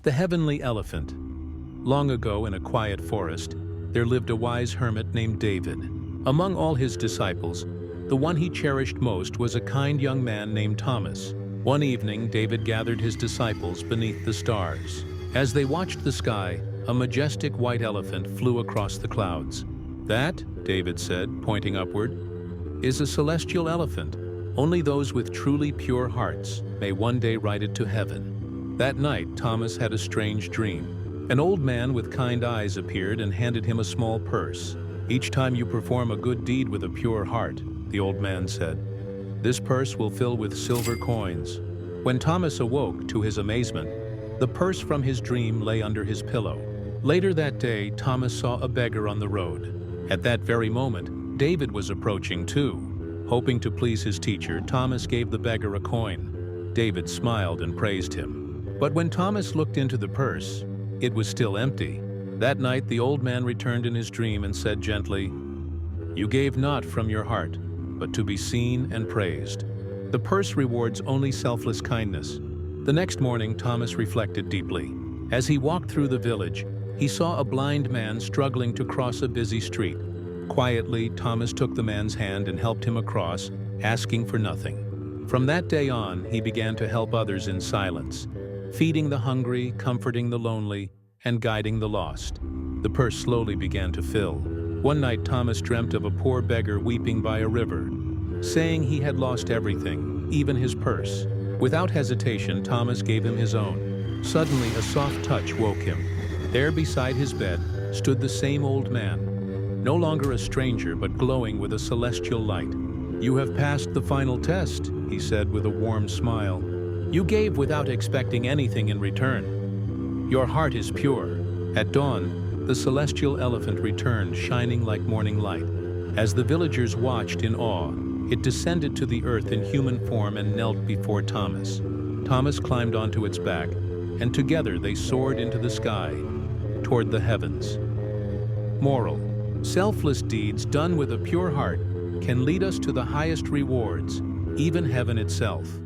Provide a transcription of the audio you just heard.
The Heavenly Elephant. Long ago in a quiet forest, there lived a wise hermit named David. Among all his disciples, the one he cherished most was a kind young man named Thomas. One evening, David gathered his disciples beneath the stars. As they watched the sky, a majestic white elephant flew across the clouds. "That," David said, pointing upward, "is a celestial elephant. Only those with truly pure hearts may one day ride it to heaven." That night, Thomas had a strange dream. An old man with kind eyes appeared and handed him a small purse. "Each time you perform a good deed with a pure heart," the old man said, "this purse will fill with silver coins." When Thomas awoke, to his amazement, the purse from his dream lay under his pillow. Later that day, Thomas saw a beggar on the road. At that very moment, David was approaching too. Hoping to please his teacher, Thomas gave the beggar a coin. David smiled and praised him. But when Thomas looked into the purse, it was still empty. That night the old man returned in his dream and said gently, "You gave not from your heart, but to be seen and praised." The purse rewards only selfless kindness. The next morning, Thomas reflected deeply. As he walked through the village, he saw a blind man struggling to cross a busy street. Quietly, Thomas took the man's hand and helped him across, asking for nothing. From that day on, he began to help others in silence, feeding the hungry, comforting the lonely, and guiding the lost. The purse slowly began to fill. One night, Thomas dreamt of a poor beggar weeping by a river, saying he had lost everything, even his purse. Without hesitation, Thomas gave him his own. Suddenly, a soft touch woke him. There beside his bed stood the same old man, no longer a stranger but glowing with a celestial light. "You have passed the final test," he said with a warm smile. "You gave without expecting anything in return. Your heart is pure." At dawn, the celestial elephant returned, shining like morning light. As the villagers watched in awe, it descended to the earth in human form and knelt before Thomas. Thomas climbed onto its back, and together they soared into the sky, toward the heavens. Moral: selfless deeds done with a pure heart can lead us to the highest rewards, even heaven itself.